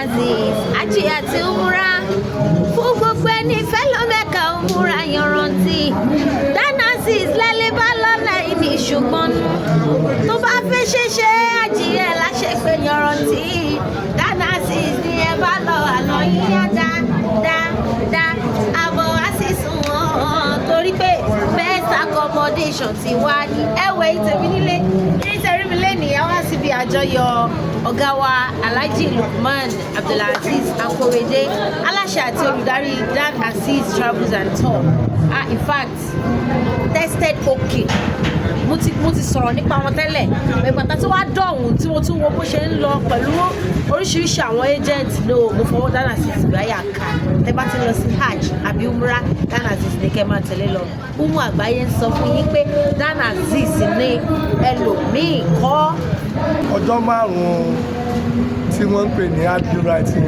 Aziz Hajj àti umrah fún gbogbo ẹni fẹ́ lọ Mẹ́kà umrah yanrantí Dan Aziz lẹ́lẹ́ bá lọ́nà ìní ṣùgbọ́n tó bá fẹ́ ṣeṣe àjíyẹ láṣẹ pé yanrantí Dan Aziz ni ẹ bá lọ àná yíyá dá àbọ̀ wá sí sùn wọ́n torí pé best accommodation ti wá ní ẹ̀wẹ̀ ìtẹ̀mí nílé nítorí mi lẹ́nu ìyá wá síbi àjọyọ̀ ọ̀gá wa Alhaji Lukman Abdulaziz Akorede aláṣẹ àti olùdarí Dan Aziz Travels and Tour in fact tested okay mo ti sọ̀rọ̀ nípa wọn tẹ́lẹ̀ ìgbàtà tí wàá dọ̀hún tí mo tún wo bó ṣe ń lọ pẹ̀lú oríṣiríṣi àwọn agent ló mo fọwọ́ Dan Aziz gbáyà ká tẹ́ bá ti lọ sí hajj àbí umrah Dan Aziz ní kẹ́ máa tẹ̀lé lọ umu àgbáyé ń sọ fún yín pé Dan Aziz ní ẹlòmíì kọ́. ọjọ́ márùn-ún tí wọ́n ń pè ní admiral tí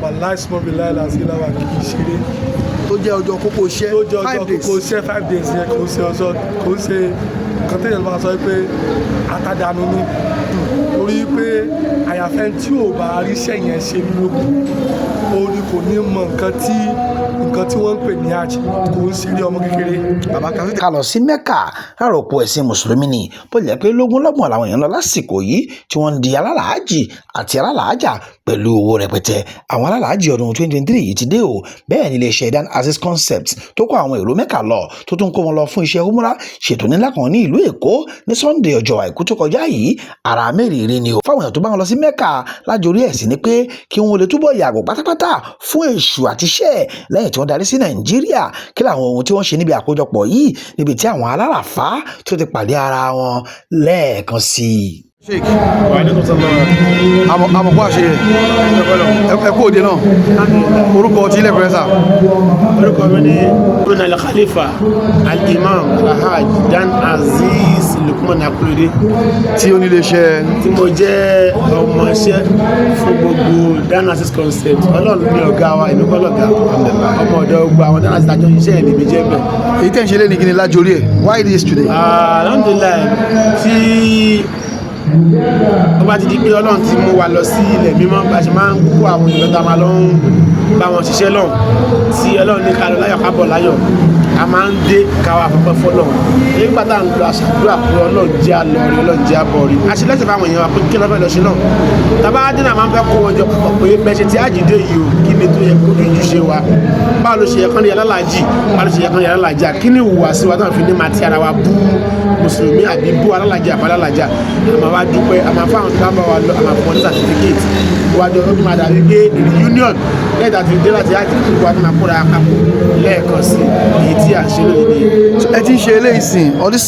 wàláì small bill láìláì sí láwà kì í ṣeré tó jẹ́ ọjọ́ kókó iṣẹ́ 5 days yẹn kò ṣe nǹkan téèyàn máa sọ pé àtàdánù ni torí pé àyàfẹ́ tí ò bá ríṣẹ́ yẹn ṣe lókun orí kò ní mọ nǹkan tí wọ́n ń pè ní hajj kò ń ṣeré ọmọ kékeré. bàbá kan ká lọ sí Mẹ́kà ráròpọ̀ ẹ̀sìn mùsùlùmí ni bó jẹ́ pé lógúnlọ́gbọ̀n làwọn èèyàn lọ lásìkò yìí tí wọ́n ń di alálàájì àti alálàájà pẹ̀lú owó rẹpẹtẹ. àwọn alálàájì ọdún 2023 yìí ti dé o bẹ́ẹ̀ ni iléeṣẹ́ Dan Aziz Concept tó kó àwọn èrò Mẹ́kà lọ tó tún kó wọn lọ fún iṣẹ́ umrah ṣètò nílá kan ní ìlú Èkó ní Sunday ọjọ́ àìkú tó kọjá yìí ara mẹ́rìírí ni o fáwọn èèyàn tó bá wọn lọ sí Mẹ́kà lájorí ẹ̀sìn ni pé kí wọn lè túbọ̀ yàgò pátápátá fún èṣù àti iṣẹ́ lẹ́yìn tí wọ́n darí sí Nàìjíríà kí làwọn ohun tí wọ́n ṣe níbi àkójọpọ̀ yìí níbi tí àwọn aláràfá tó ti pàdé ara wọn lẹ́ẹ̀kan sí i. Sheikh àmọ̀kọ́ àṣẹ ẹ̀kú òde náà orúkọ tí ilẹ̀ pẹ̀lẹ́sà. orúkọ mi ní Brunei Al-Khalifa Al-Imam Alhaj Dan Aziz Lukman Akorede tí ó nílé iṣẹ́ tí mo jẹ́ ọmọ iṣẹ́ fún gbogbo Dan Aziz Concept ọlọ́run ní ọ̀gá wa ìlú kọ́lọ̀gá ọmọ ọ̀dọ́ gba àwọn Dan Aziz àjọ iṣẹ́ ẹ̀ lèmi jẹ́ bẹ̀. èyí tẹ́ ń ṣe lé ní kíni lájorí ẹ̀ why this today. alhamdulillah tí ó bá ti di pé ọlọ́run ti mú wa lọ sí ilẹ̀ mímọ́ bá ṣe máa ń kó àwọn èèyàn tá a máa lọ ń bá wọn ṣiṣẹ́ lọ́hùn tí ọlọ́run ní ká lọ láyọ̀ ká bọ̀ láyọ̀ a máa ń dé káwa àpapọ̀ fọlọ́ nígbà tá à ń lo àṣàdúrà pé ọlọ́run jẹ́ àlọ́rí ọlọ́run jẹ́ àbọ̀rí àṣìlẹ́sẹ̀ fáwọn èèyàn wa pé kí lọ́fẹ́ lọ ṣe náà tàbá dínà máa ń fẹ́ kó wọn jọ pọ̀ pé bẹ́ẹ̀ ṣe ti àjídé yìí o kí ni tó yẹ kó fi jù ṣe wa báwo ló ṣe yẹ kán ní alálàájì báwo ló ṣe yẹ kán ní alálàájà kí ni ìhùwàsí wa táwọn fi ní máa ti ara wa bú mùsùlùmí àbí bú alálàájà àbá alálàájà àmọ́ wa dúpẹ́ àmọ́ fáwọn tó bá wà lọ àmọ́ fún wọn ní certificate wájú ọdún tó máa dàbí pé reunion lẹ́yìn àti ìdílé àti àti ìdílé wa ti máa kóra àpapọ̀ lẹ́ẹ̀kan sí èyí tí à ń ṣe lónìí nìyẹn. ẹ ti ń ṣe eléyìí sìn all this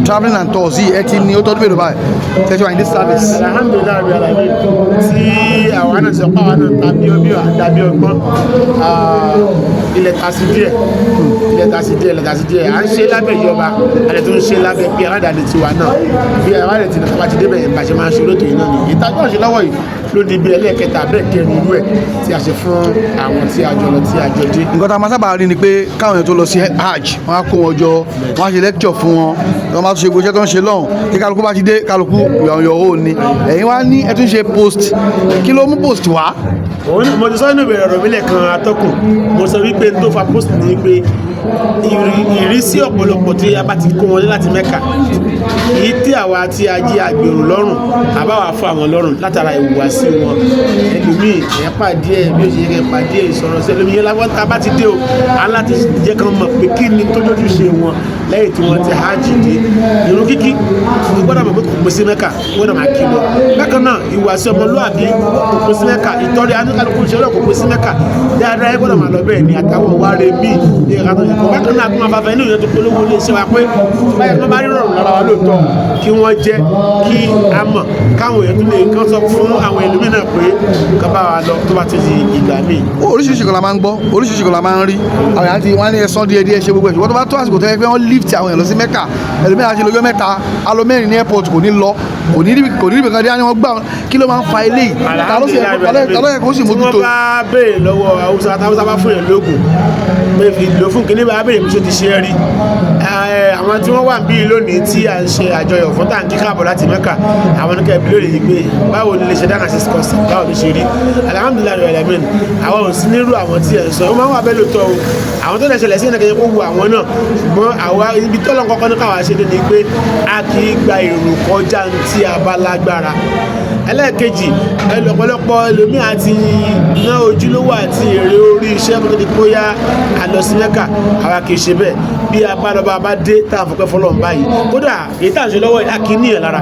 travelling and tours yìí ẹ ti ní ó tọ́jú mélòó báyìí tẹ́tí wà ní this service. alhamdulilayi bi alayi tí àwọn àna ti sọ pé àwọn àna tàbí omi àdàbí ọgbọ́n ilẹ̀ tasi díẹ̀ à ń ṣe lábẹ́ ìjọba àti tó ń ṣe lábẹ́ bí aládàáni tiwa náà bí àwọn àna ti nàkàbà ti débẹ̀ yẹn bá ṣe máa ń ṣe olóòtú yìí náà ni ìtajà ọ̀ṣẹ́ lọ́wọ́ yìí ló di bí ẹlẹ́ẹ̀kẹta bẹ́ẹ̀ kẹrin irú ẹ̀ tí a ṣe fún àwọn tí a jọ lọ tí a jọ dé. nǹkan tá a máa sábà rí ni pé káwọn èèyàn tó lọ sí hajj wọn á kó wọn jọ wọn á ṣe lecture fún wọn wọn máa tún ṣe gbòṣẹ́ tó ń ṣe lọ́hùn tí kálukú bá ti dé kálukú yọ̀ọ̀yọ̀ ò ní ẹ̀yin wá ní ẹ tún ṣe post kí ló mú post wá. mo ti sọ nínú ìbẹ̀rẹ̀ ọ̀rọ̀ mi lẹ́ẹ̀kan atọ́kùn mo sọ wípé tó fa post ni pé ìrísí ọ̀pọ̀lọpọ̀ tí a bá ti kó wọn láti Mẹ́kà èyí tí àwa tí a jẹ́ àgbèrò lọ́rùn àbáwá fún àwọn lọ́rùn látara ìhùwàsí wọn ẹlòmíì ẹ̀ pàdé ẹ̀ bí ó ṣe yẹ pàdé ìsọ̀rọ̀ sí ẹlòmíì yẹn láwọn tá a bá ti dé o aláti jẹ́ kan mọ̀ pé kí ni tó lójú ṣe wọn lẹ́yìn tí wọ́n ti hajj dé irun kíkí gbọ́dọ̀ mọ̀ pé kò pèsè Mẹ́kà gbọ́dọ̀ máa kí lọ bákan náà ìhùwàsí ọmọlúwàbí kò pèsè Mẹ́kà ìtọ́rẹ aníkàlùkù ṣe ọlọ́ kò pèsè Mẹ́kà dáadáa ẹ gbọ́dọ̀ máa lọ bẹ́ẹ̀ ni àtàwọn wáre míì ní ẹ̀ka tó yẹ kó bákan náà kó máa bá fẹ́ inú ìyẹn tó polówó lè ṣe wa pé báyìí wọ́n bá rí rọrùn lára wa lóòótọ́ kí wọ́n jẹ́ kí a mọ̀ káwọn èèyàn tún lè kán sọ fún àwọn ẹlòmíràn pé ká bá wa lọ tó bá ti di ìgbà míì. oríṣiríṣi kan la máa ń gbọ́ oríṣiríṣi kan la máa ń rí àwọn àti wọn ní ẹ̀sán díẹ̀ díẹ̀ ṣe gbogbo ẹ̀ ṣùgbọ́n tó bá tó àsìkò tó yẹ pé wọ́n lift àwọn èèyàn lọ sí Mẹ́kà ẹlòmíràn àti lọ́jọ́ mẹ́ta alo mẹ́rin ní airport kò ní lọ kò ní níbi kan dé ní wọ́n gbà kí ló máa ń fa eléyìí ta ló yẹ kó sì mójútó. tí wọ́n bá béèrè lọ́wọ́ Haúsá bá fún yẹn lóògùn pé ìlò fún kìnìún bá béèrè bí ṣe ti ṣe é rí àwọn tí wọ́n wà níbí lónìí tí à ń ṣe àjọyọ̀ fún tàǹkì káàbọ̀ láti Mẹ́kà àwọn ní kẹ́ẹ̀bí lórí yìí pé báwo ni iléeṣẹ́ Dana Assist Concept báwo ló ṣe rí alhamdulilayi alamin àwọn ò sí nírú àwọn tí ẹ̀ ń sọ ó máa ń wà bẹ́ẹ̀ lóòótọ́ o àwọn tó lè ṣẹlẹ̀ sí ẹnìkan yẹn kó wu àwọn náà ṣùgbọ́n àwa ibi tọ́lọ́ kọ́kọ́ ní káwa ṣe dé ni pé a kì í gba èrò kọjá tí a bá lágbára ẹlẹ́ẹ̀kejì ọ̀pọ̀lọpọ̀ ẹlòmíì àti ná ojúlówó àti èrè orí iṣẹ́ kó tó di bóyá àlọ́ sí Mẹ́kà àwa kì í ṣe bẹ́ẹ̀ bí a bá lọ́ba bá dé tá a fọpẹ́ fọlọ́run báyìí kódà èyí tá à ń ṣe lọ́wọ́ a kì í níyàn lára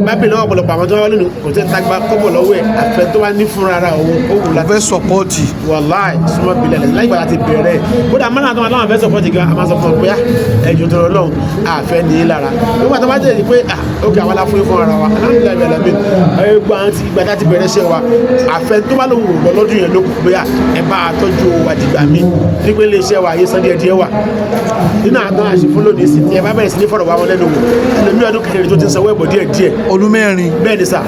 bábí lọ́wọ́ ọ̀pọ̀lọpọ̀ àwọn tó wá lónìí kò tẹ́ ta gba kọ́bọ̀ lọ́wọ́ ẹ̀ àfẹ́ tó wá ní fúnra ara òun ó wù láti fẹ́ sọpọ́ọ̀tì wàláì súnmọ́ bilẹ̀ lẹ́yìn láì gbà láti bẹ̀rẹ̀ kódà mọ́nà àtọ́wọ́n àtọ́wọ́n fẹ́ sọpọ́ọ̀tì gan a máa sọ fún ọ pé ẹjọ́ tó lọ́wọ́ àfẹ́ ní í lára nígbà tó bá jẹ́ pé ókè àwọn aláfún fún ara wa alhamdulilayi bẹ̀rẹ̀ mi ẹgbẹ́ àwọn tí ìgbà tá ti bẹ̀rẹ̀ ṣe wa àfẹ́ tó bá lòun lọ lọ́dún yẹn ló kù pé ẹ bá a tọ́jú àdìgbà mi nígbà ilé iṣẹ́ wa ayé san díẹ̀ díẹ̀ wà nínú àtọ́ àṣìfún lónìí sí ti ẹ bá bẹ̀rẹ̀ sí ní fọ̀rọ̀ wá wọn lẹ́nu wò ẹlòmí ọdún kẹrin tó ti ń sanwó ẹ̀bọ̀ díẹ̀ díẹ̀ ọdún mẹ́rin bẹ́ẹ̀ ni sà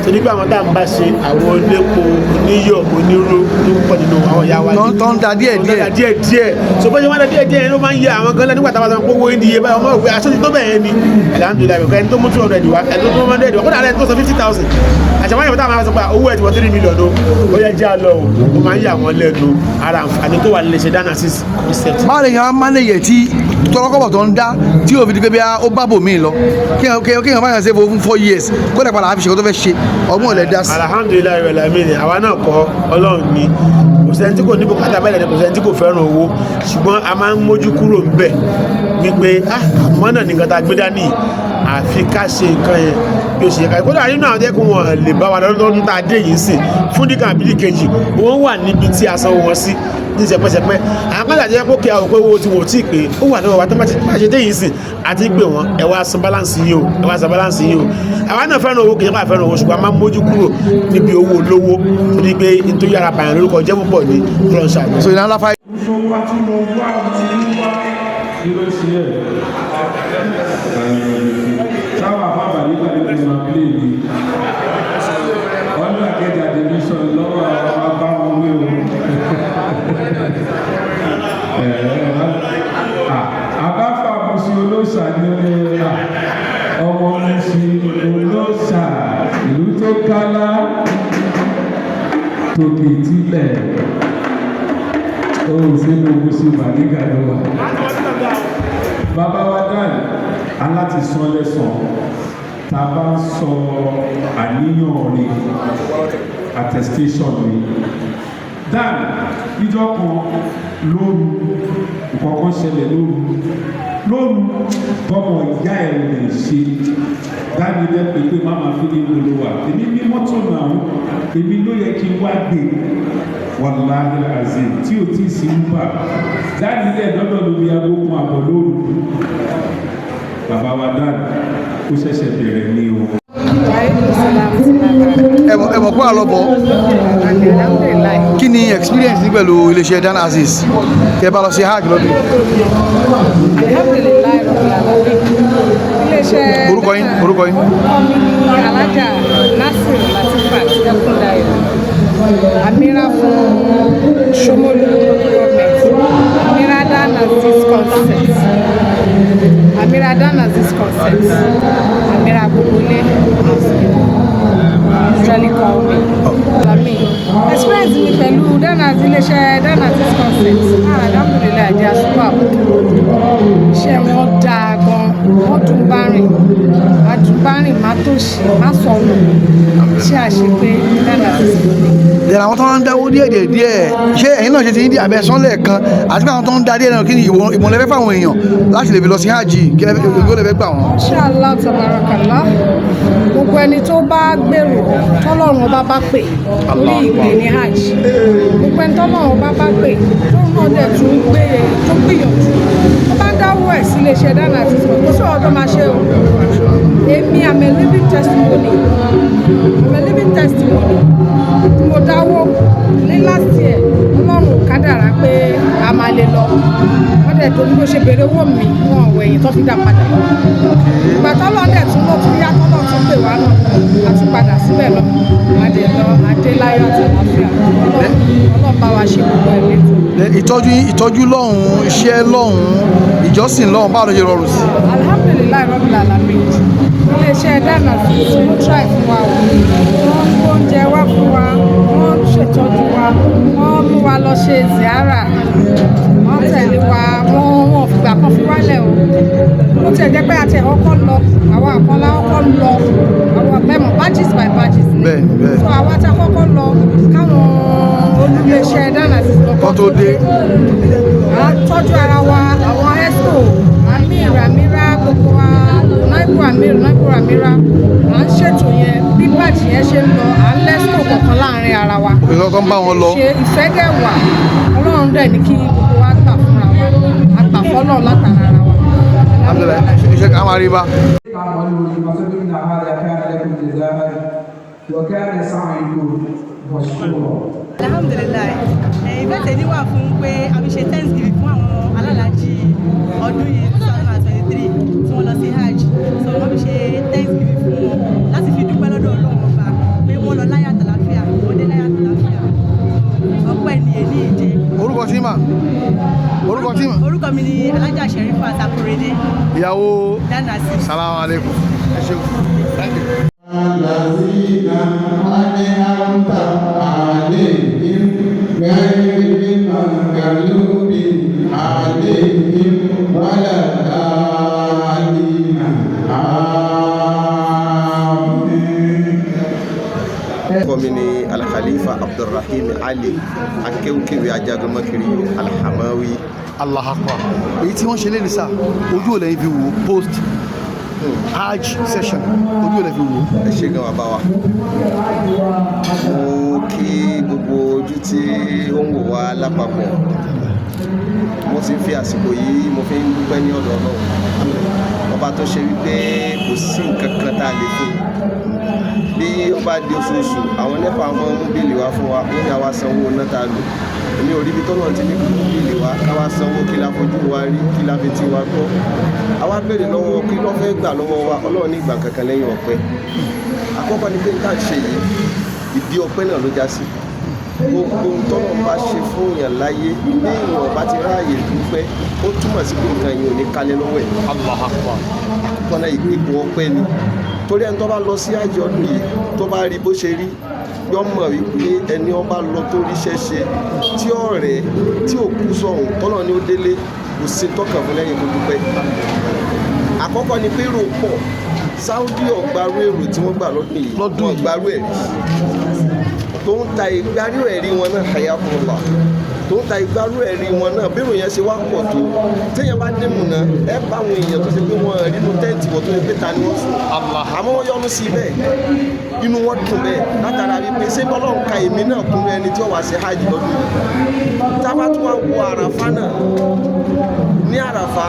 torí pé àwọn tá à ń bá ṣe àwọn onípo oníyọ̀ onírú tó pọ̀ nínú àwọn ìyá wa tó ń da díẹ̀ díẹ̀ so bó ṣe wọ́n da díẹ̀ díẹ̀ ló máa ń yẹ àwọn gan lẹ́nu pàtàkì àwọn owó ìdíye báyìí ọmọ òwe aṣọ ti tó bẹ̀rẹ̀ ni alhamdulilayi ẹni tó mú 200 wá ẹni tó mú 100 wá kódà ẹni tó sọ 50,000 àṣàwọn ìyàwó táwọn sọ pé owó ẹ̀ ti wọ 3 million ó yẹ jẹ́ àlọ́ ó máa ń yà wọ́n lẹ́nu ara àǹfààní tó wà nílé ṣe Dana Assist Concept. máa lè yan máa lè yẹ tí tọrọkọ̀bọ̀ tó ń dá tí òfin di pé bí ó bá bò mí lọ kéèyàn máa yàn ṣe fún 4 years kó dẹ̀ padà àfi ṣe kó tó fẹ́ ṣe ọgbọ́n ò lè dá sí. alhamdulilayi rẹ̀ lámì ni àwa náà kọ́ Ọlọ́run ni kò sẹ́ni tí kò ní bùkátà bẹ́ẹ̀ ni kò sẹ́ni tí kò fẹ́ràn owó ṣùgbọ́n a máa ń mójú kúrò ńbẹ̀ wípé àmọ́ náà nìkan tá a gbé dání àfi ká ṣe nǹkan yẹn bí ó ṣe ká kódà nínú àwọn tẹ́kùn wọn lè bá wa lọ́dún tá a dé yìí sìn fún díkà àbílí kejì wọ́n wà níbi tí a sanwó wọn sí ní sẹpẹsẹpẹ àwọn kan láti jẹ́ pé kí a rò pé owó tí wọ́n ti pè ó wà lọ́wọ́ wa tó bá ṣe dé yìí sìn àti pé wọ́n ẹ wá san balance yìí o ẹ wá san balance yìí o àwa náà fẹ́ràn owó kì í pa fẹ́ràn owó ṣùgbọ́n a máa ń mójú kúrò níbi owó olówó torí pé nítorí ara bàyàn lórúkọ jẹ́ púpọ̀ ní kúrọ̀ṣà. so ìlànà ńlá fáyé. sáwà bàbá nígbà nígbà tí wọ́n pè mí ọdún àkẹjà division lọ́wọ́ àwọn abáwọn wé o àbáfà mọ̀sí olóòṣà ní ọmọ mọ̀sí olóòṣà ìlú tó kálá tòkè tílẹ̀ ó sínú mọ̀sí màdígà lọ́wọ́ bàbá wa dáì aláti sọ lẹ́sàn tá a bá ń sọ àníyàn rí attestation rí dan ìjọ kan lóru ìkọ̀kan ṣẹlẹ̀ lóru bọ́mọ ìyá ẹ̀ lè ṣe dáni lẹ́pẹ́ pé má máa fi ní ìwòlò wà èmi ní mọ́tò náà èmi ló yẹ kí n wá gbé wàláhì azim tí o ti sí wúbà dáni lẹ́ lọ́dọ̀ lórí agbókun àbọ̀ lóru bàbá wa dáni ó ṣẹ̀ṣẹ̀ bẹ̀rẹ̀ ní o. ẹ̀mọ̀ kó àlọ́bọ̀ kí ni experience ní pẹ̀lú iléeṣẹ́ Dana Assist tẹ́ bá lọ sí hajj lọ́dún. orúkọ yín. alájà Nasir Latifa Ẹkúndayọ̀ amira fún Ṣómólú gọọmenti amira Dana Assist Concept amira gbogbole usually call me. Experience mi pẹ̀lú iléeṣẹ́ Dana Assist Concept alhamdulilayi àjẹ́ àṣùpà iṣẹ́ wọn dáa gan wọ́n tún bá rìn má tòṣì má sọnù iṣẹ́ àṣepé Dana Assist Concept. ìyàrá àwọn tó ń dáwó díẹ̀ ṣé ẹ̀yin náà ṣe ti ní abẹ́ sọ́nlẹ̀ kan àti pé àwọn tó ń dá díẹ̀ náà kí ni ìmọ̀lẹ́fẹ́ fáwọn èèyàn láti lè fi lọ sí hajj kí ló lè fẹ́ gbà wọ́n. Inshallah tabarakallah gbogbo ẹni tó bá gbèrò tọ́lọ́run ọba bá pè ní ìpè ní hajj gbogbo ẹni tọ́lọ́run ọba bá pè tóun náà dẹ̀ tún gbìyànjú ó bá dáwọ́ ẹ̀ sí iléeṣẹ́ Dana Assist Concept kó sì ọ̀dọ́ máa ṣe o èmi I'm a living testimony tí mo dáwọ́ ní last year ọlọ́run kádàrá pé a máa lè lọ wọ́n dẹ̀ tó ní bó ṣe béèrè owó mi wọn ọ̀wọ̀ ẹ̀yìn tó fi dá padà ìgbà tọ́lọ́ dẹ̀ tún lọ tún yá tọ́lọ́ tún pè wá náà a tún padà síbẹ̀ lọ adé láyọ̀ àti àlàáfíà ọlọ́run bá wa ṣe gbogbo ẹ̀ létò. ìtọ́jú lọ́hùn-ún iṣẹ́ lọ́hùn-ún ìjọsìn lọ́hùn-ún báwo ló ṣe rọrùn sí. alhamdulilayi rabbil alamin iléeṣẹ́ dáná sí wọ́n try fún wa wọ́n mú oúnjẹ wá fún wa wọ́n ṣètọ́jú wa wọ́n mú wa lọ ṣe ziara wọ́n tẹ̀lé wa wọ́n fìgbà kan fi wálẹ̀ o ó tiẹ̀ jẹ́ pé àti ẹ̀kọ́ lọ àwọn àkọlá ọkọ̀ lọ àwọn mẹ́mọ̀ badges by badges ni so àwọn àti àkọ́kọ́ lọ káwọn olùléeṣẹ́ dáná sí lọ́kọ́ tó dé à ń tọ́jú ara wa àwọn esco amira gbogbo wa naibu amira à ń ṣètò yẹn bí bàjì yẹn ṣe ń lọ à ń lẹ́sìkò kọ̀ọ̀kan láàrin ara wa ìkọ̀ọ̀kan bá wọn lọ ṣe ìfẹ́ dẹ̀ wà ọlọ́run dẹ̀ ní kí gbogbo wa gbà fúnra wa àgbà fọ́lọ́ látara ara wa. iṣẹ́ ká máa rí bá. alhamdulilayi ìfẹ́ tèmi wà fún pé a fi ṣe thanksgiving fún àwọn alálàájì ọdún yìí 2023 tí wọ́n lọ sí hajj so wọ́n fi ṣe thanksgiving fún wọn láti fi dúpẹ́ lọ́dọ̀ ọlọ́run ọba pé wọ́n lọ láyà àtàlàfíà wọ́n dé láyà àtàlàfíà ọpẹ́ ni èyí ìdè. orúkọ mi ni alájà Sherifa Akorede. ìyàwó Dana sí. salamu aleykum. ẹ ṣeun. الذين أنعمت عليهم غير المغضوب عليهم ولا الضالين آمين. Kọ́mi ni Al-Khalifa Abdulrahim Ali akéwkéwì ajagunmọ́kiri Alhamawi. Allah akbar. èyí tí wọ́n ṣe lé ní sá ojú ò lẹ́yìn fi wò post hajj session ojú ò lẹ́yìn fi wò. ẹ ṣe gan wa bá wa mo kí gbogbo ojú tí ó ń wò wá lápapọ̀ mo ti fi àsìkò yìí mo fi ń dúpẹ́ ní ọ̀dọ̀ Ọlọ́run ọba tó ṣe wípé kò sí nǹkan kan tá a lè fún bí ó bá di oṣooṣù àwọn nẹ́fà máa ń mú bíìlì wá fún wa ó ní àwa sanwó náà tá a lò èmi ò rí ibi tọ́nà tí ní kí mú bíìlì wá káwa sanwó kí la fojú wa rí kí la fi tí wa gbọ́ àwa béèrè lọ́wọ́ kí ló fẹ́ gbà lọ́wọ́ wa Ọlọ́run ní ìgbà kankan lẹ́yìn ọpẹ́ àkọ́kọ́ ni pé ká ṣe yìí ìdí ọpẹ́ náà ló já sí gbogbo tọ́nà bá ṣe fún èèyàn láyé ní ìwọ̀n bá ti ráàyè dúpẹ́ ó túmọ̀ sí pé nǹkan yìí ò ní kalẹ̀ lọ́wọ́ ẹ̀. Allah akbar. àkọ́kọ́ náà ìpò ọpẹ́ ni torí ẹni tó bá lọ sí àjọ ọdún yìí tó bá rí bó ṣe rí yọ mọ̀ wípé ẹni ó bá lọ tó ríṣẹ́ ṣe tí ọ̀rẹ́ tí ò kú sọ̀hún tọ́nà ni ó délé kò sí tọ́kàn fún lẹ́yìn tó dúpẹ́. àkọ́kọ́ ni pé èrò pọ̀ Saudi ọ̀gbárù èrò tí wọ́n gbà lọ́dún yìí wọ́n gbárù ẹ̀rí tó ń ta ìgbárù ẹ̀rí wọn náà hayakullah tó ń ta ìgbárù ẹ̀rí wọn náà bẹ́rù yẹn ṣe wá pọ̀ tó téèyàn bá dé mùnà ẹ bá àwọn èèyàn tó ṣe pé wọ́n nínú tẹ́ǹtì wọ́n tó ń pé ta ni wọ́n sùn àmọ́ wọ́n yọ́nú sí bẹ́ẹ̀ inú wọn dùn bẹ́ẹ̀ látara wípé ṣé bọ́lọ̀ ń ka èmi náà kún ẹni tí ó wá ṣe hajj lọ́dún yìí tábà tó wá wo àràfá náà ní àràfá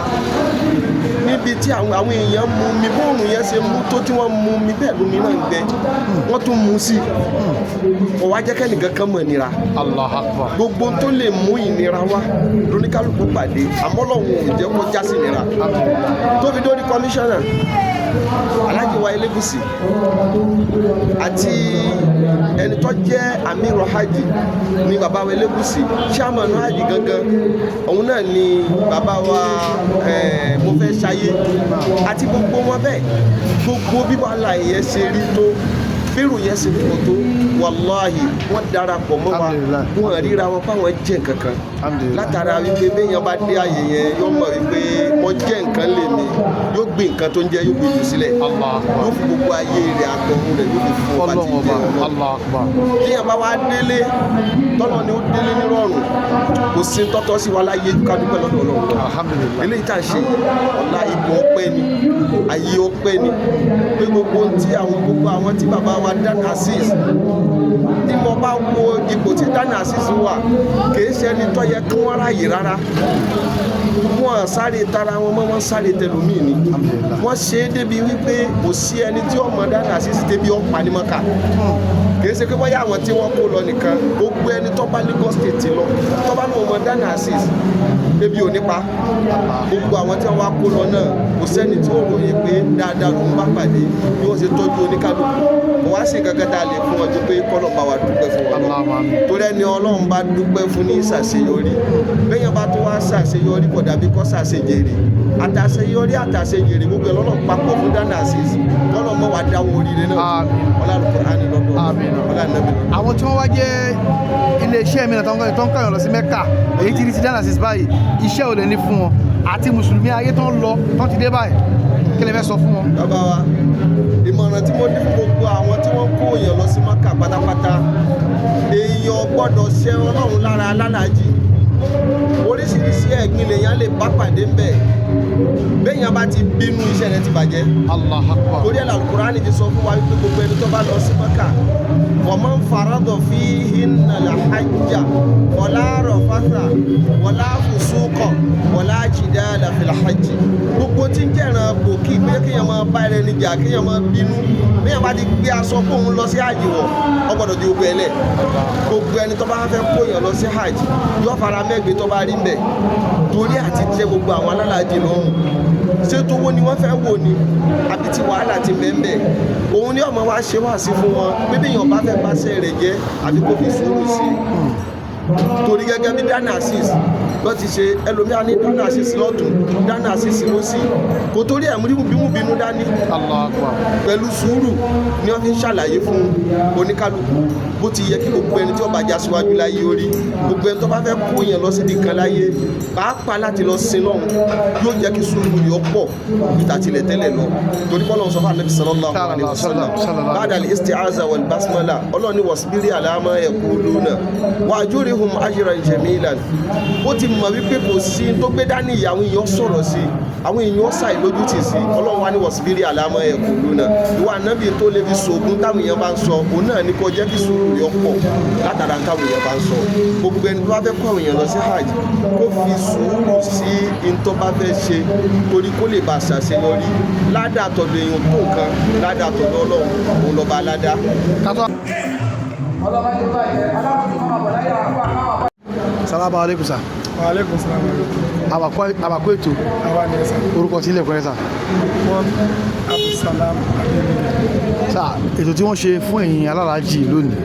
níbi tí àwọn èèyàn mu mi bóòrùn yẹn ṣe mú tó tí wọ́n mu mi bẹ́ẹ̀ lómi náà ń gbẹ wọ́n tún mu sí kò wá jẹ́ kẹ́nìkan kan mọ̀ nira Allah akbar. gbogbo tó lè mú ìnira wá lóníkálùkù pàdé àmọ́ Ọlọ́run ò jẹ́ kó já sí ìnira tó fi dórí kọmíṣánná Alhaji wa Elegushi àti ẹni tó jẹ́ Amiru hajj ni bàbá wa Elegushi chairman hajj gangan òun náà ni bàbá wa mo fẹ́ ṣayé àti gbogbo wọn bẹ́ẹ̀ gbogbo bíbá àlàyé ṣe rí tó bírù yẹn sì pọ̀ tó wàláhì wọ́n darapọ̀ mọ́ wa wọ́n ríra wọn fáwọn jẹ́ nǹkan kan látara wípé béèyàn bá dé àyè yẹn yóò mọ̀ wípé mo jẹ́ nǹkan lè mi yóò gbé nǹkan tó ń jẹ́ yóò gbé jù sílẹ̀ yóò fi gbogbo ayé rẹ̀ àtọ̀hún rẹ̀ yóò fi fún ọba tí ń jẹ́ ọlọ́ béèyàn bá wá délé tọ́lọ́ ni ó délé nírọ̀rùn kò sí tọ́tọ́ sí wa láyé ká dúpẹ́ lọ́dọ̀ Ọlọ́run eléyìí tá à ń ṣe ọ̀la ipò ọpẹ́ ni ayé ọpẹ́ ni pé gbogbo àwọn tí bàbá wa Dana Azeez tí mo bá wo ipò tí Dana Azeez wà kìí ṣe ẹni tó yẹ kí wọ́n ráàyè rárá wọ́n sáré tara wọn mọ́ wọ́n sáré tẹlómi ni wọ́n ṣe é débi wípé kò sí ẹni tí ọmọ Dana Azeez débi ọ̀pá ní mọ́kà kìí ṣe pé bóyá àwọn tí wọ́n kó lọ nìkan gbogbo ẹni tó bá Lagos State lọ tó bá ní ọmọ Dana Azeez ebi ò nípa gbogbo àwọn tí wọ́n wá kó lọ náà kò sẹ́ni tí ó ròyìn pé dáadáa ló ń bá pàdé bí wọ́n ṣe tọ́jú oníkálukú kò wá sí kankan tá a lè fún wọn tó pé kọ́lọ̀ bá wa dúpẹ́ fún wọn lọ torí ẹni ọlọ́run bá dúpẹ́ fún ní ìṣàṣeyọrí bẹ́yẹn bá tó wá ṣàṣeyọrí kò dàbí kọ́ ṣàṣejèrè àtàṣeyọrí àtàṣejèrè gbogbo ẹ̀ lọ́nà papọ̀ fún dáná àṣeyọrí kọ́lọ̀ mọ́ wa dáwọ́ oríire náà ọlọ́run lọ́dọ̀ ọlọ́run. àwọn tí wọ́n wá jẹ́ iléeṣẹ́ mi náà tó ń kàyàn lọ sí Mẹ́kà èyí ti rí ti dáná àṣeyọrí báyìí iṣẹ́ ò lè ní fún wọn àti mùsùlùmí ayé tó ń lọ tó ti dé báyìí kí lè fẹ́ sọ fún wọn. bàbá wa ìmọ̀ràn tí mo ní fún gbogbo àwọn tí wọ́n kó èèyàn lọ sí Mẹ́kà pátápátá èèyàn gbọ́dọ̀ ṣe ọlọ́run lára alálàájì oríṣiríṣi ẹ̀gbin lèèyàn lè bá pàdé ńbẹ̀ béèyàn bá ti bínú iṣẹ́ rẹ̀ ti bàjẹ́. Allahu Akbar. torí ẹ̀ Al-Qur'ani ti sọ fún wa wípé gbogbo ẹni tó bá lọ sí Mẹ́kà faman farada fihinna al-hajja wala rafatha wala fusuqa wala jidala fil hajj gbogbo tí ń jẹ́ràn bòkì pé kéèyàn máa bá ẹrẹ níjà kéèyàn máa bínú béèyàn bá ti gbé aṣọ fóun lọ sí hajj wọ̀ ọ gbọ́dọ̀ di ogun ẹlẹ̀ gbogbo ẹni tó bá fẹ́ kóyàn lọ sí hajj yóò fara mẹ́gbẹ̀ẹ́ tó bá rí mbẹ̀ torí àti jẹ́ gbogbo àwọn alálàájì lọ́rùn ṣé tówó ni wọ́n fẹ́ wò ni àbí tí wàhálà ti bẹ́ẹ̀ òun ni ọmọ wa ṣe wá sí fún wọn pé béèyàn bá fẹ́ báṣẹ́ rẹ̀ jẹ́ àbí kó fi sùúrù sí i torí gẹ́gẹ́ bí dáná assist lọ́ ti ṣe ẹlòmíà ní dáná assist lọ́tún dáná assist lọ́sì kò torí ẹ̀ múbínú dání pẹ̀lú sùúrù ni wọ́n fi ń ṣàlàyé fún oníkálukú bó ti yẹ kí gbogbo ẹni tí ó bá já síwájú láyé orí gbogbo ẹni tó bá fẹ́ kó yẹn lọ síbi kan láyé pàápàá láti lọ sin lọ́hùn yóò jẹ́ kí sùúrù yọ pọ̀ ìta tilẹ̀ tẹ́lẹ̀ lọ torí bọ́lá sọ fún Ànábì sallallahu alaihi wasallam ba'da al-isti'aza wal basmala ọlọ́ni wasbiri ala ma yaquluna wa'jurhum ajran jamilan ó ti mọ̀ wípé kò sí tó gbé dání ìyàwó èèyàn sọ̀rọ̀ sí àwọn èèyàn ṣàì lójútì sí ọlọ́run wa ní wasbiri ala ma yaquluna ìwà Ànábì tó lè fi sògùn táwọn èèyàn bá ń sọ òun náà ní kó jẹ́ kí sùúrù yọ pọ̀ látara táwọn èèyàn bá ń sọ gbogbo ẹni tó bá fẹ́ kó àwọn èèyàn lọ sí hajj kó fi sùúrù sí in tó bá fẹ́ ṣe torí kó lè bá ṣàṣeyọrí ládàá tọ̀dọ̀ èèyàn tó nǹkan ládàá tọ̀dọ̀ ọlọ́run òun lọ́ba ládàá. Salamu alaikum sa. Wa alaikum salam. Àbàkó ètò. Àwa ni ẹ̀sà. Orúkọ tí ilẹ̀ kọ́rẹ́ sà. Wọ́n Abdulsalam Adéníyì. Sà ètò tí wọ́n ṣe fún ẹ̀yin alálàájì lónìí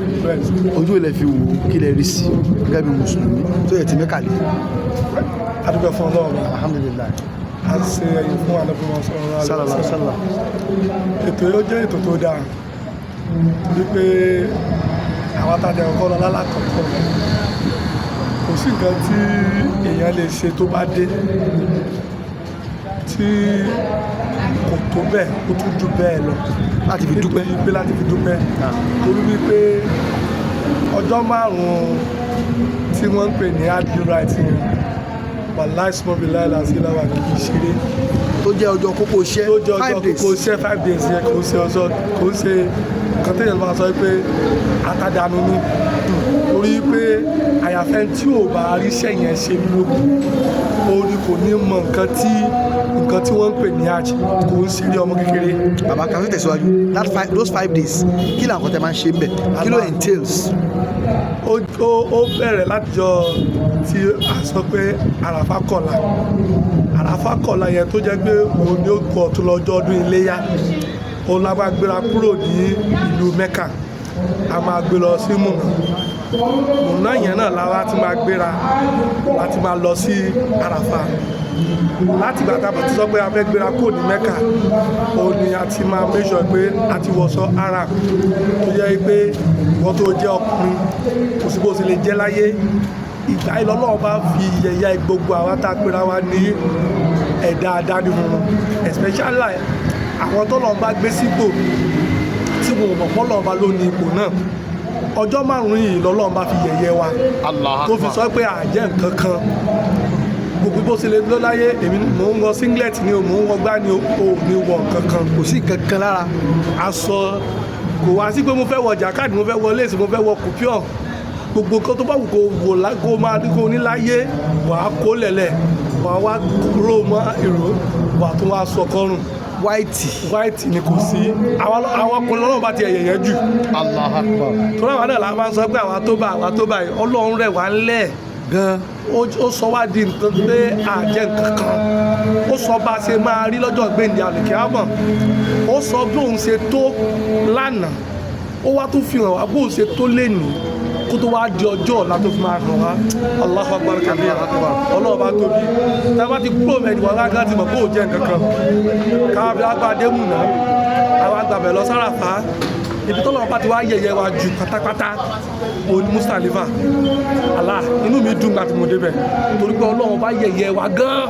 ojú ilẹ̀ fi wò kí lẹ rí sí gẹ́gẹ́ bí mùsùlùmí tó yẹ ti Mẹ́kà lé. Adúgbò fún ọlọ́run. Alhamdulillah. A ṣe ẹ̀yìn fún alábùmọ̀ sálàlá. Ètò yóò jẹ́ ètò tó dáa wípé àwọn àtàdé ọkọ lọ lálàkọ̀ọ́kọ́ kò sí nǹkan tí èèyàn lè ṣe tó bá dé tí kò tó bẹ́ẹ̀ ó tún jù bẹ́ẹ̀ lọ láti fi dúpẹ́ láti fi dúpẹ́ torí wípé ọjọ́ márùn-ún tí wọ́n ń pè ní adil right wàláì small bill láìla sí láwà kì í ṣeré tó jẹ́ ọjọ́ kókó iṣẹ́ 5 days tó jẹ́ ọjọ́ kókó iṣẹ́ 5 days yẹn kò ń ṣe nǹkan tó yẹn máa sọ pé àtàdánù ni torí pé àyàfẹ́ tí ò bá ríṣẹ́ yẹn ṣe lókun orí kò ní mọ nǹkan tí wọ́n ń pè ní hajj kò ń ṣeré ọmọ kékeré. bàbá kan tó tẹ̀síwájú those 5 days kí làwọn tẹ máa ń ṣe bẹ̀ kí ló entails. ó bẹ̀rẹ̀ látijọ́ tí a sọ pé àràfà kọ̀la yẹn tó jẹ́ pé òun ni ó kọ̀ tó lọ́jọ́ ọdún iléyá òun la máa gbéra kúrò ní ìlú Mẹ́kà a máa gbé lọ sí Mùnà yẹn náà lára ti máa gbéra láti máa lọ sí Àràfà láti gbàtà bàtí sọ pé a fẹ́ gbéra kúrò ní Mẹ́kà òun ni a ti máa make sure pé a ti wọṣọ Arab tó jẹ́ pé ìwọ́n tó jẹ́ ọkùnrin kò sí bó ṣe lè jẹ́ láyé ìgbà ìlọ́lọ́wọ́ bá fi yẹ̀yà gbogbo àwọn tá a pera wa ní ẹ̀dá adánimọ̀ràn especially àwọn tó lọ́n bá gbé sípò tí wọn ò mọ̀ pọ́ lọ́n bá ló ní ipò náà ọjọ́ márùn-ún yìí lọ́lọ́n bá fi yẹ̀yẹ́ wa tó fi sọ pé àjẹ́ nǹkan kan gbogbo bó ṣe lè lọ láyé èmi mò ń wọ singlet ni o mò ń wọ gbá ni o ní wọ nǹkan kan kò sí nǹkan kan lára aṣọ kò wá sí pé mo fẹ́ wọ jàkáàdì mo fẹ́ wọ léèsì mo fẹ́ wọ kùpíọ̀ gbogbo nǹkan tó bá wù kó máa ní kó ní láyé wàá kó lẹ̀lẹ̀ wàá wá kúrò mọ́ ìró wàá tún wá sọ kọ́rùn white ni kò sí àwọn ọkùnrin lọ́wọ́ bá ti ẹ̀yẹ̀yẹ́ jù Allahu Akbar tó láwọn náà la máa ń sọ pé àwọn tó bá yìí Ọlọ́run rẹ̀ wá ńlẹ̀ gan ó sọ wá di nǹkan pé àjẹ́ nǹkan kan ó sọ bá a ṣe máa rí lọ́jọ́ gbẹ̀ndẹ̀ àlèkè àmọ́ ó sọ bí òun ṣe tó lánàá ó wá tún fi hàn wá bóun ṣe tó lénìí kó tó wá di ọjọ́ ọ̀la tó fi máa hàn wá Allahu Akbar kabira ọlọ́ọ̀bá tóbi tá a bá ti kúrò mẹ́rin wá gán ti mọ̀ bó jẹ́ nǹkan kan káwábí agbádé múná àwọn agbábẹ̀ lọ sáràfà ibi tó lọ́wọ́ bá ti wá yẹ̀yẹ́ wa jù pátápátá òní Mustalifa Allah inú mi dùn láti mo débẹ̀ torí pé Ọlọ́run bá yẹ̀yẹ́ wa gan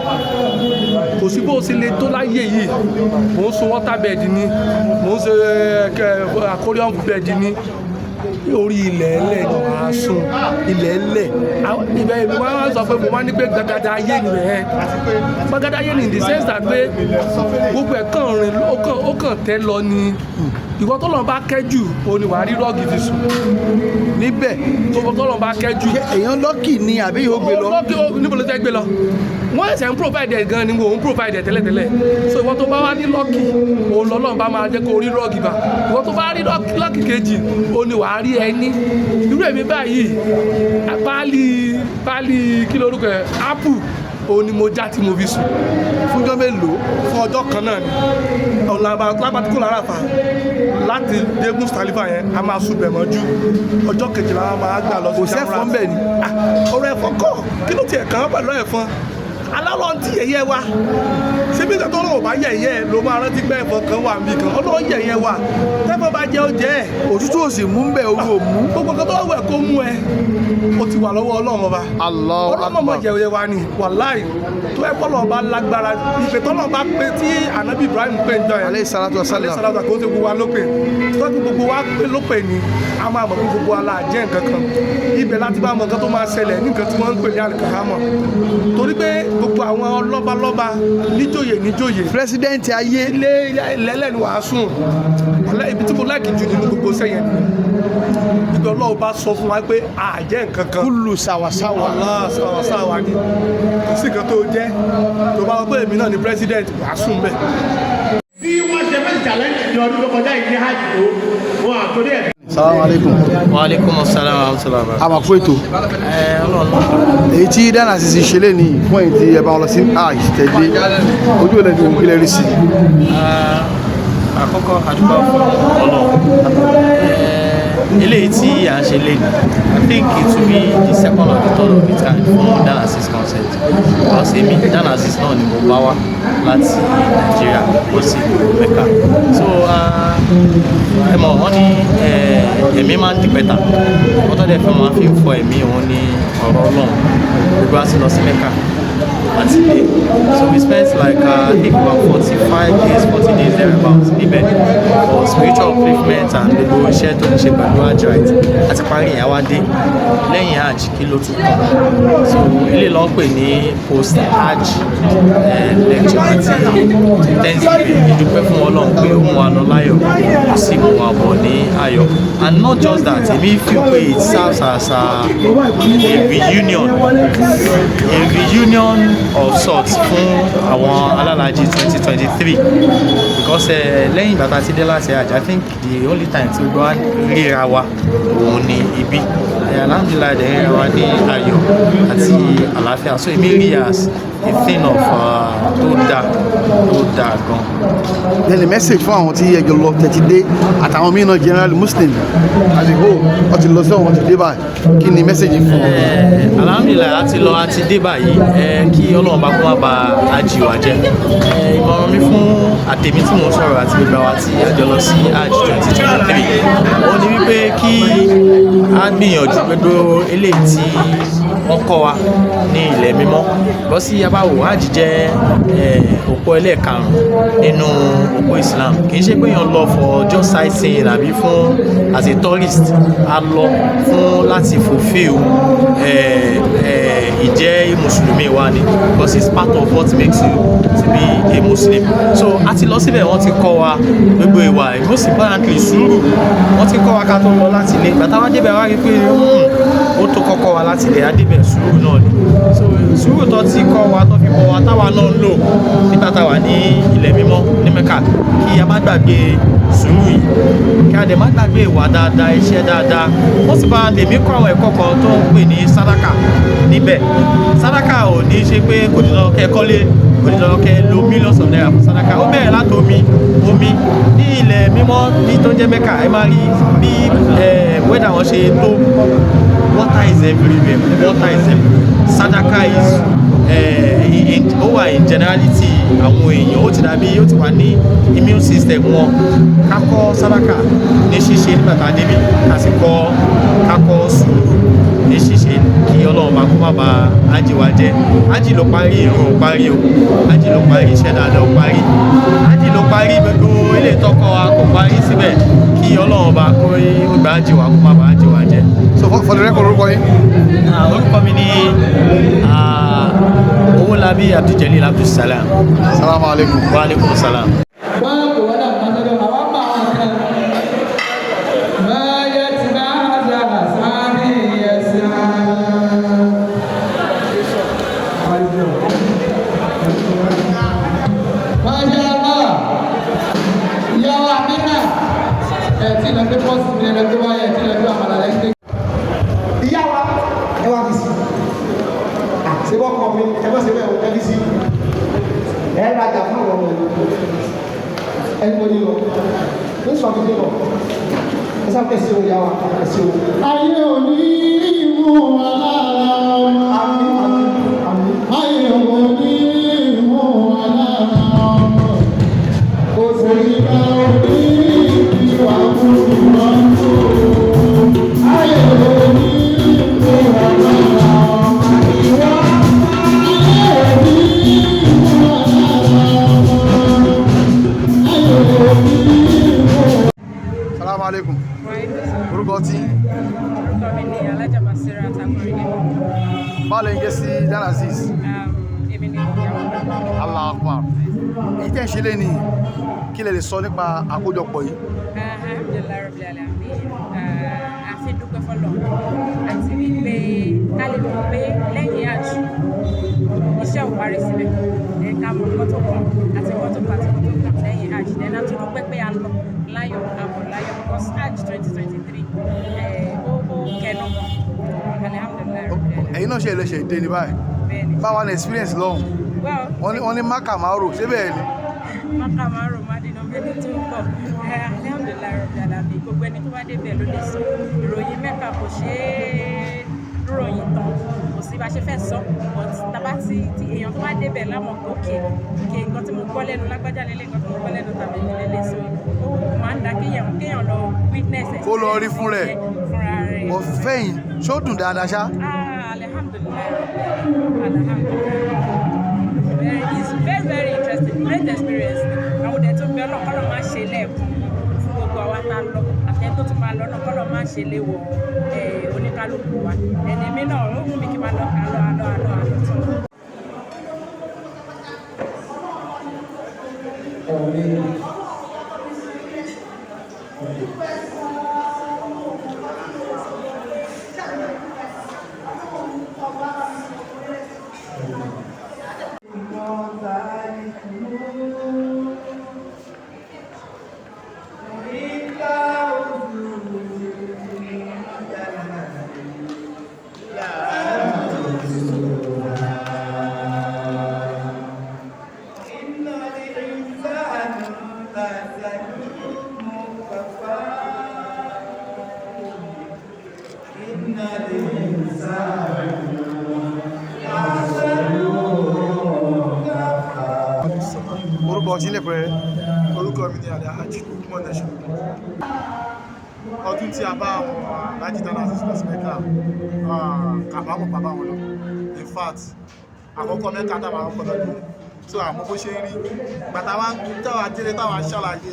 kò sí bó ṣe lè tó láyé yìí mò ń so water bed ni mò ń ṣe aquarium bed ni orí ilẹ̀ ẹlẹ̀ ni wàá sùn ilẹ̀ ẹlẹ̀ ibẹ̀ mi wá sọ pé mo wá ní pé gbàgádà ayé ni rẹ̀ gbàgádà ayé ni in the sense that pé gbogbo ẹ̀ kàn rìn ó kàn tẹ́ lọ ni ìwọ tó lọ́n bá kẹ́jù òun ni wàá rí rọ́ọ̀gì fi sùn níbẹ̀ tó lọ́n bá kẹ́jù. èèyàn lọ́kì ni àbí yóò gbé lọ. lọ́kì níbo ló fẹ́ gbé lọ wọ́n ẹ̀sẹ̀ ń provide ẹ̀ gan ni wọ́n ń provide ẹ̀ tẹ́lẹ̀tẹ́lẹ̀ so ìwọ tó bá wá ní lọ́kì òun lọ́lọ́run bá máa jẹ́ kó rí rọ́ọ̀gì bá ìwọ tó bá rí lọ́kì kejì òun ni wàá rí ẹni irú èmi báyìí páálí kí lórúkọ ẹ̀ apple òun ni mo já tí mo fi sùn fúnjọ́ mélòó fún ọjọ́ kan náà ni ọ̀la lábàtí kò lára fà láti dé Mustalifa yẹn a máa sùn bẹ̀ mọ́jú ọjọ́ kejìlá a máa gbà lọ sí kò sẹ́fọ́n bẹ̀ ni. ọ̀rọ̀ ẹ̀fọn kọ́ kí ló tiẹ̀ kàn án pẹ̀lú ẹ̀fọn alálọ́ ti yẹ̀yẹ́ wa síbi ìgbà tó lọ́wọ́ bá yẹ̀yẹ́ ló máa rántí pé ẹ̀fọn kan wà níbi kan ọlọ́wọ́ yẹ̀yẹ́ wa tẹ́fọ́ bá jẹ́ ó jẹ́ ẹ̀ òtútù ò sì mú ń bẹ̀ owó mú. gbogbo kan tó wọ̀ ẹ̀ kó mú ẹ ó ti wà lọ́wọ́ Ọlọ́run ọba ọlọ́mọ yẹ̀yẹ́ wa ni wàláì tó ẹ kọ́lọ́ ọba lágbára ìpè tọ́lọ́ ọba pé tí ànábì Ibrahim pé ń jọ ẹ̀ alẹ́ salatu wasalam kó ṣe gbogbo wa lópè tó ẹ gbogbo wa pé lópè ni a máa mọ̀ fún gbogbo wa la jẹ́ nǹkan kan ibẹ̀ láti bá mọ̀ nǹkan tó máa ṣẹlẹ̀ ní nǹkan tí wọ́n ń pè ní àlùkàhámọ̀ torí pé gbogbo àwọn lọ́balọ́ba níjòyè pírẹsidẹ́ǹtì ayé lẹ́lẹ́ ni wàá sùn ibi tí mo láìkì jù nínú gbogbo sẹ́yìn ibi Ọlọ́run bá sọ fún wa pé àjẹ́ nǹkan kan kúlù sàwàsàwà sàwàsàwà ni kò sí nǹkan tó jẹ́ tó bá wọ pé èmi náà ni pírẹsidẹ́ǹtì wàá sùn bẹ́ẹ̀. bí wọ́n ṣe fẹ́ challenge ní ọdún tó kọjá ìdí hajj tó wọn àtòrí ẹ̀. salamu aleykum. wa aleykum salaam wa rahmatulah. àmàkú ètò. èyí tí dáná sísè ṣẹlẹ̀ ní fún èyí tí ẹ bá wọn lọ sí hajj tẹ̀lé ojú ò lẹ́nu ìpínlẹ̀ rí sí. àkọ́kọ́ àdúgbò fún eléyìí tí à ń ṣe lẹ́nu I think it will be the second or the third of its kind fún Danasis concert because èmi Danasis náà ni mo bá wá láti Nàìjíríà lọ sí Mecca so ẹ mọ̀ wọ́n ní ẹ̀mí máa ń di pẹ́ta wọ́n tó dẹ̀ fẹ́ máa fi ń fọ ẹ̀mí òun ní ọ̀rọ̀ Ọlọ́run gbogbo àti lọ sí Mecca àti dé so we spent like I think about 40 days thereabouts níbẹ̀ for spiritual upliftment and gbogbo iṣẹ́ tó ń ṣe pẹ̀lú hajj right àti parí ìyàwó dé lẹ́yìn hajj kí ló tún kàn so ilé lọ́n pè ní post hajj lecture àti thanksgiving ìdúpẹ́ fún Ọlọ́run pé ó mú wa lọ láyọ̀ ó sì mú wa bọ̀ ní ayọ̀ and not just that èmi feel pé it serves as a reunion of sorts fún àwọn alálàájì 2023 because lẹ́yìn ìgbà tá a ti dé láti hajj I think the only time tí gbogbo wa ríra wa òun ni ibi alhamdulilayi dẹ̀ ríra wa ní ayọ̀ àti àlàáfíà so èmi rí as a thing of tó dáa gan. then the message fún àwọn tí ẹjọ lọ tẹ̀tí dé àtàwọn mìíràn general muslim as a whole wọ́n ti lọ sí ọ̀wọ́n ti dé báyìí kí ni message fún wọn. alhamdulilayi àti dé báyìí kí Ọlọ́run bá kó má ba hajj wa jẹ́ ìmọ̀ràn mi fún àtẹ̀mí tí mo ń sọ̀rọ̀ àti gbogbo àwọn tí àjọ lọ sí hajj 2023 ó ní wípé kí a gbìyànjú gbogbo eléyìí tí wọ́n kọ́ wa ní ilẹ̀ mímọ́ lọ sí abáwò hajj jẹ́ òpó ẹlẹ́ẹ̀karùn-ún nínú òpó Islam kì í ṣe pé èèyàn lọ for just sightseeing àbí fún as a tourist a lọ fún láti fulfill ìjẹ́ mùsùlùmí wa ni because it's part of what makes you to be a Muslim so a ti lọ síbẹ̀ wọ́n ti kọ́ wa gbogbo ìwà most importantly sùúrù wọ́n ti kọ́ wa ká tó lọ láti ilé bàtà wá débẹ̀ wá rí pé ó tó kọ́ kọ́ wa láti ilẹ̀ adébẹ̀ sùúrù náà ni so sùúrù tó ti kọ́ wa tó fi bọ̀ wa táwa náà ń lò nígbà táwa ní ilẹ̀ mímọ́ ní Mẹ́kà kí a má gbàgbé sùúrù yìí kí a dẹ̀ má gbàgbé ìwà dáadáa iṣẹ́ dáadáa ó sì bá lèmi kọ́ àwọn ẹ̀kọ́ kan tó ń pè ní sàdákà níbẹ̀ sàdákà ò ní ṣe pé kò ní lọ kẹ́ kọ́lé kò ní lọ kẹ́ lo millions of naira fún sàdákà ó bẹ̀rẹ̀ láti omi ní ilẹ̀ mímọ́ ní tó ń jẹ́ Mẹ́kà ẹ máa rí bí wẹ́dà wọn ṣe tó water is everywhere water is everywhere sàdákà is ó wà in generality àwọn èèyàn ó ti dàbí ó ti wà ní immune system wọn kákọ́ sàdákà ní ṣíṣe nígbà tá a débi kákọ́ sùúrù ní ṣíṣe kí Ọlọ́run bá kó má ba ájì wa jẹ́ ájì ló parí ìrun ò parí o ájì ló parí iṣẹ́ dáadáa ò parí ájì ló parí gbogbo ilé tọkọ wa kò parí síbẹ̀ kí Ọlọ́run bá kó gba ájì wa kó má ba ájì wa jẹ́. So for the record orúkọ yín. Orúkọ mi ní Owólabí Abdul Abdulsalam. Salaam alaikum. Wa alaikum salam. Ayé òní ìmú alára ayé òní ìmú alára kò sí ìgbà òní ìwà múlùmọ́ ayé òní ìmú alára ìwà ayé òní ìmú alára ayé òní ìmú. Salaam alaikum. Orúkọ tí. Orúkọ mi ni Alájà Basira Takoride. Báwo lè ń gé sí Danasis? Èmi ni ìyàwó. Allahu Akbar. Èyí tẹ́ ń ṣe lé ní kí lè sọ nípa àkójọpọ̀ yìí. Alhamdulilayi Rabbil Alamin. A fi dúpẹ́ fọlọ́ àti wípé ká lè mọ̀ pé lẹ́yìn àjù iṣẹ́ ò parí síbẹ̀. Ká mọ̀ kọ́tò kan àti kọ́tò kan àti kọ́tò kan lẹ́yìn àjù. Ẹ̀nà tó dúpẹ́ pé a lọ láyọ̀ àbọ̀ láyọ̀ because Hajj 2023 ó kẹnu alhamdulilayi. Ẹ̀yin náà ṣe ẹlẹ́ṣẹ̀ ìdè ní báyìí. Báwa ní experience lọ́hùn. Wọ́n ní Maka Maro ṣé bẹ́ẹ̀ ni? Maka Maro Madina bẹ́ẹ̀ tó ń bọ̀ alhamdulilayi Rabbil Alamin gbogbo ẹni tó bá débẹ̀ ló lè sọ ìròyìn Mẹ́kà kò ṣe é ròyìn tán kò sí bá ṣe fẹ́ sọ but tàbá ti èèyàn tó bá débẹ̀ láwọn òkè nǹkan tí mo gbọ́ lẹ́nu lágbájá lélẹ̀ nǹkan tí mo gbọ́ lẹ́nu tàbí lélẹ̀ so ó máa ń da kéèyàn lọ witness ẹ̀. Kó lọ rí fún rẹ̀. Fúnra rẹ̀. Ọ̀fẹ́ yìí ṣó dùn dáadáa ṣá. Alhamdulilayi it's very very interesting great experience àwọn ọdẹ tó ń bẹ ọlọ́kọ́lọ́ máa ṣe lẹ́ẹ̀kún fún gbogbo àwa tá a lọ àtẹ tó tún máa lọ náà kọ́lọ́ máa ṣe léwọ̀ oníkálukú wa ẹni mi náà ó mú mi kí n máa lọ àlọ́ tó. Orúkọ tí lè pẹ́. Orúkọ mi ni Alálàájì Mọ́nẹ́ṣọ́. Ọdún tí a bá àwọn Alálàájì Danasis lọ sí Mẹ́kà, kàbámọ̀ bàbá wọn lọ. In fact, àkọ́kọ́ Mẹ́kà táwọn àkọ́kọ́ lọ ní. So àmọ́ bó ṣe ń rí. Bàtà wa táwa délé táwa ṣàlàyé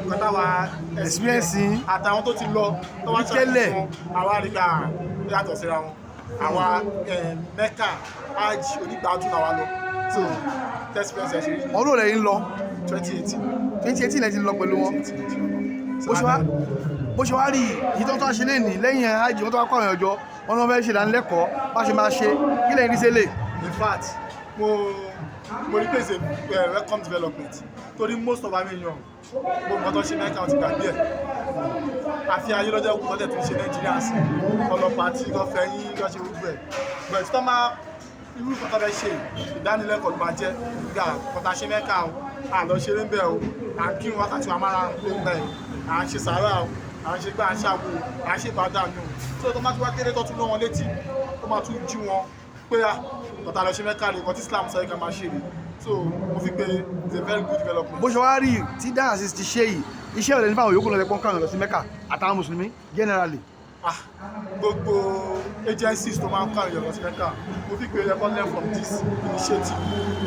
nǹkan táwa experience àtàwọn tó ti lọ tó wá ṣàlàyé fún àwa àríkà yàtọ̀ síra wọn. Àwa Mẹ́kà Hajj onígbàtún àwa lọ. So experience ẹ̀ ṣe rí. Ọdún rẹ̀ ń lọ. 2018. 2018 lẹ ti lọ pẹ̀lú wọn. Bó ṣe wá bó ṣe wá rí èyí tó ń tó ṣe lé ní lẹ́yìn hajj wọ́n tó wá kọ́ àwọn ọjọ́ wọn náà fẹ́ ṣe ìdánilẹ́kọ̀ọ́ bá ṣe máa ṣe kí lẹ́yìn rí sẹ́lẹ̀. In fact mo rí pé it's a welcome development torí most of our èèyàn gbogbo ọ̀tọ̀ ṣe mẹ́ka ọ̀tí gbàgbé ẹ̀ àfi ayé lọ́jọ́ òkú tọ́tẹ̀ tó ń ṣe Nàìjíríà sí ọlọ́pàá tí wọ́n fẹ́ yín lọ́ ṣe gbogbo ẹ̀ bẹ̀rẹ̀ tó máa irú kọ́tà fẹ́ ṣe ìdánilẹ́kọ̀ọ́ ló máa jẹ́ gbà kọ́tà ṣe mẹ́ka o à lọ ṣeré ń bẹ̀ o à ń kí wákàtí wa mára ń bẹ̀ à ń ṣe sàárà o à ń ṣe gbà à ń ṣàwò à ń ṣe ìbádànù tó tó máa tún wá kéré tó tún lọ́ wọn létí tó máa tún jí wọn pé kọ́tà lọ ṣe mẹ́ka rẹ̀ kọ́tí Islam sọ ká máa ṣe rè so mo fi pé it's a very good development. bó ṣe wá rí tí diocese ti ṣe yìí iṣẹ́ òde nípa àwọn yòókù lọ́dẹ pọ́n káwọn lọ sí mẹ́kà àtàwọn mùsùlùmí generally. gbogbo agencies tó máa ń káwọn lọ sí mẹ́kà mo fi pé record learn from this initiative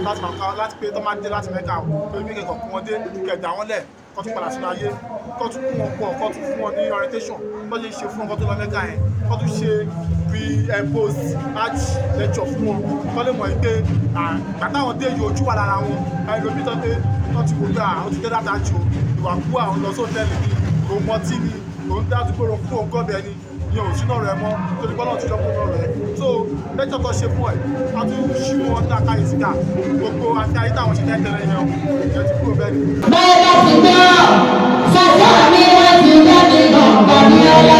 láti máa káwọn láti pé tó máa ń dé láti mẹ́kà pé bí kẹ̀kọ́ kún wọn dé kẹ̀dà wọn lẹ̀ kọ́ tún padà sínú ayé kọ́ tún kún wọn pọ̀ kọ́ tún fún wọn ní orientation kọ́ lè ṣe fún wọn kọ́ tó lọ mẹ́kà yẹn kọ́ tún ṣe bí post hajj lecture fún wọn kọ́ lè mọ̀ ẹ́ pé àtàwọn dé yìí ojú wà lára wọn ẹlòmíì tó pé wọ́n ti wò pé àwọn ti dé láti àjò ìwà kú àwọn lọ sóòtẹ́ẹ̀lì ni òun mọtí ni òun dájú pé òun kú òun gọ́bẹ ni ìyẹn ò sínú ọ̀rọ̀ ẹ mọ́ torí bọ́lá ti lọ́kùn ọ̀rọ̀ ẹ so lẹ́jọ́ tó ṣe fún ẹ̀ a tún ṣí wọn ní àkáyè síta gbogbo àti ayé táwọn ṣe tẹ́tẹ̀rẹ̀ yẹn ìyẹn ti kúrò bẹ́ẹ̀ ni. bẹ́ẹ̀ bá ti gbọ́ sọ́sọ́ mi wọ́n ti jáde gbọ̀ngàn ní ọlá.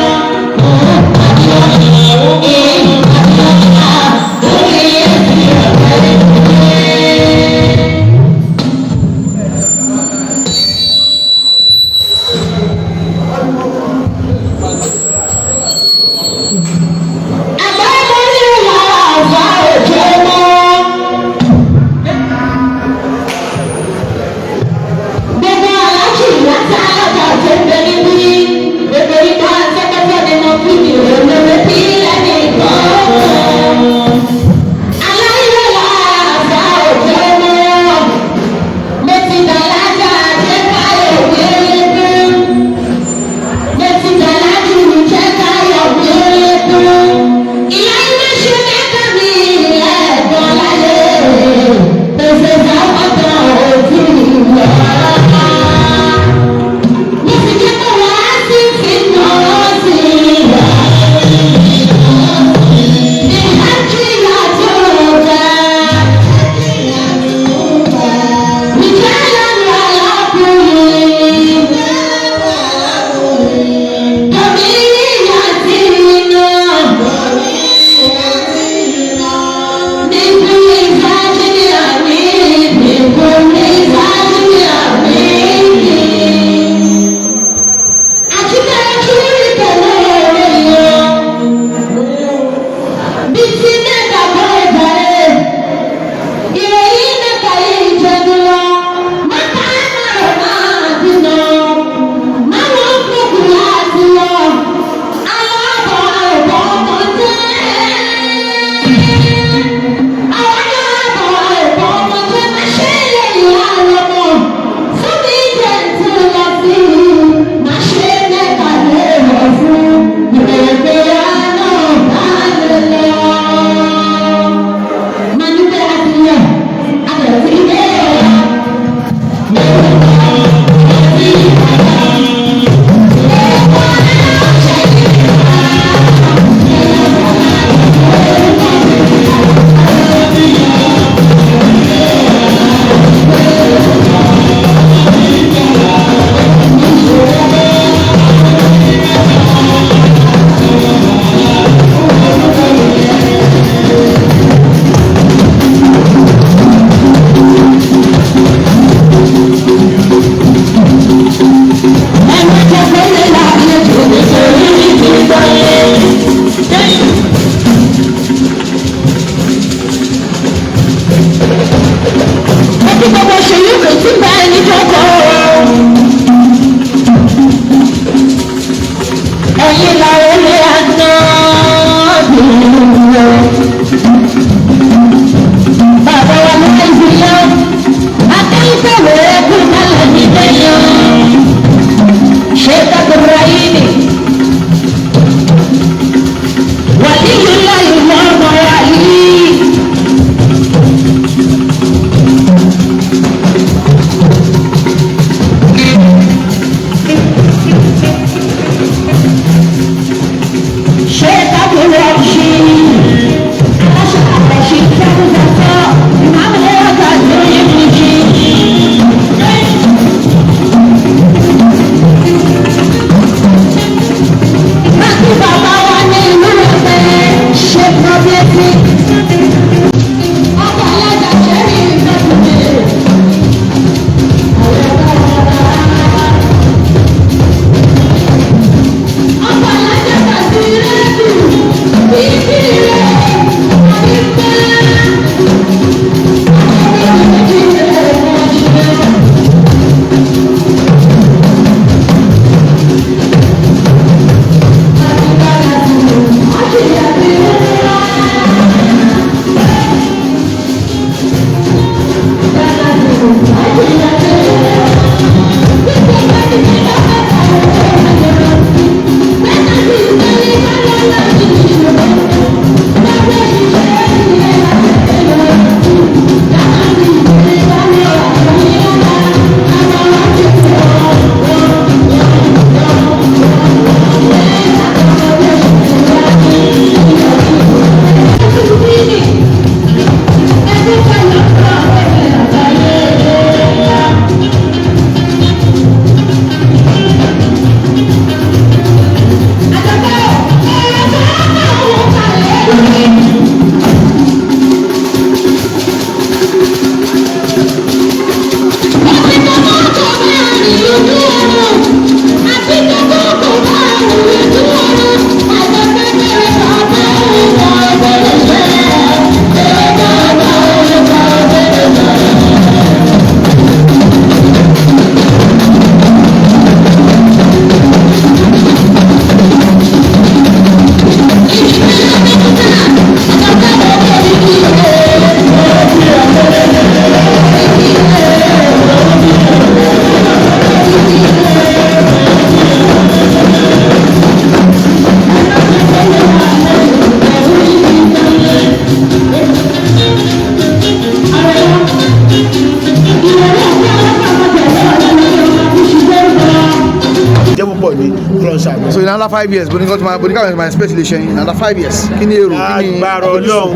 jẹ́ púpọ̀ ní ọlọ́ṣà mi. So in another 5 years bonika my space le ṣe in another 5 years kí ni èrò kí ni. agbára Ọlọ́run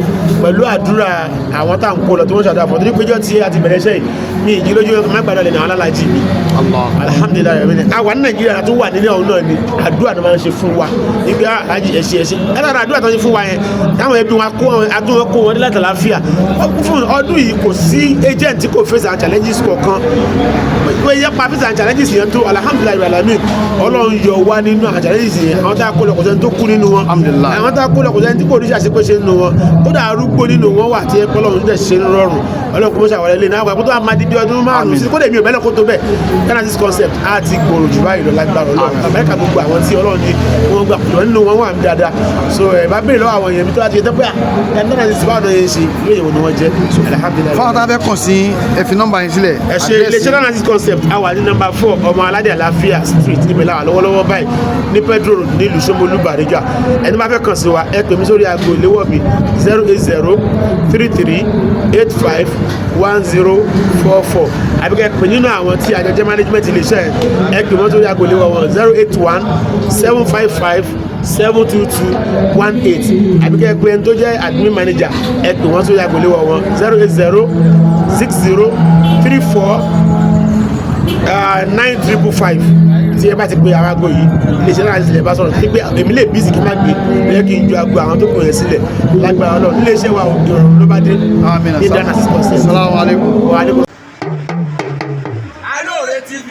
pẹ̀lú àdúrà àwọn tá à ń kó lọ tó ń ṣàdúrà fún ọdún péjọ tí a ti bẹ̀rẹ̀ iṣẹ́ yìí mi ìjì lójú má gbàdọ̀ lẹ́nu àwọn alálàájì mi. Alhamdulilayi rẹ̀ mi ni àwa ní Nàìjíríà tó wà nílẹ̀ ọ̀hún náà ni àdúrà tó máa ń ṣe fún wa níbi àjì ẹ̀ṣẹ̀ ẹ̀lára àdúrà tó ń ṣe fún wa yẹn táwọn ẹbí wa kó wọn nílẹ̀ tàlàáfíà fún ọdún yìí kò sí agent tí kò face and challenges kọ̀ọ̀kan wọ́n yẹ pa face and challenges yẹn tó alhamdulilayi rẹ̀ alamin Ọlọ́run yọ wá nínú àwọn challenges yẹn àwọn tá a kó lọ kò sẹ́ni tó kú nínú wọn àwọn tá a kó lọ kò sẹ́ni tí kò ní ṣàṣepéṣe nínú wọn kódà arúgbó nínú wọn wà tí Ọlọ́run dẹ̀ ṣe rọrùn Ọlọ́run kò mọ̀ ṣàwọlé lé náà kó tó máa di bí ọdún márùn-ún sí kódà èmi ò bẹ́ẹ̀ kó tó bẹ́ẹ̀ Genesis concept á ti gbòòrò jù báyìí lọ lágbára Ọlọ́run Amẹ́ríkà gbogbo àwọn tí Ọlọ́run ní wọ́n gbà pọ̀ nínú wọn wà ní dáadáa so ẹ̀ bá béèrè lọ́wọ́ àwọn èèyàn mi tó láti ṣe tẹ́pẹ́ Genesis báwọn náà yẹn ṣe ìlú èèyàn ni wọ́n jẹ́ alhamdulilayi. fáwọn táwọn fẹ́ kàn sí ẹ fi nọ́mbà yín sílẹ̀. ẹ ṣe iléeṣẹ́ Genesis concept a wà ní nọ́mbà 4 ọmọ aládé àlàáfíà street níbẹ̀ láwà lọ́wọ́lọ́wọ́ báyìí ní Pedro road nílùú Ṣómólú Bàrígà ẹni bá fẹ́ kàn sí wa ẹ pè mí sórí aago ìléwọ́ mi 08033851044 àbíkẹ́ pè nínú àwọn tí àjọjẹ́ management iléeṣẹ́ ẹ pè wọ́n sórí aago ìléwọ́ wọn 08175522118 àbíkẹ́ pè ẹni tó jẹ́ admin manager ẹ pè wọ́n sórí aago ìléwọ́ wọn 0806034 tí ẹ bá ti pe àwọn aago yìí iléeṣẹ́ náà sílẹ̀ bá sọ̀rọ̀ tí pé èmi lè bísí kí n má gbé bẹ́ẹ̀ kí n ju aago àwọn tó kù yẹn sílẹ̀ lágbára Ọlọ́run iléeṣẹ́ wa ìrọ̀rùn ló bá dé ní Genesis concept. Assalamu alaikum. Alore TV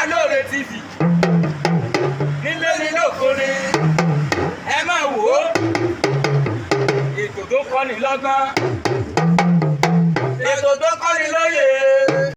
Alore TV nílé ní lókòrè ẹ máa wò ó ètò tó kọ́ni lọ́gbọ́n ètò tó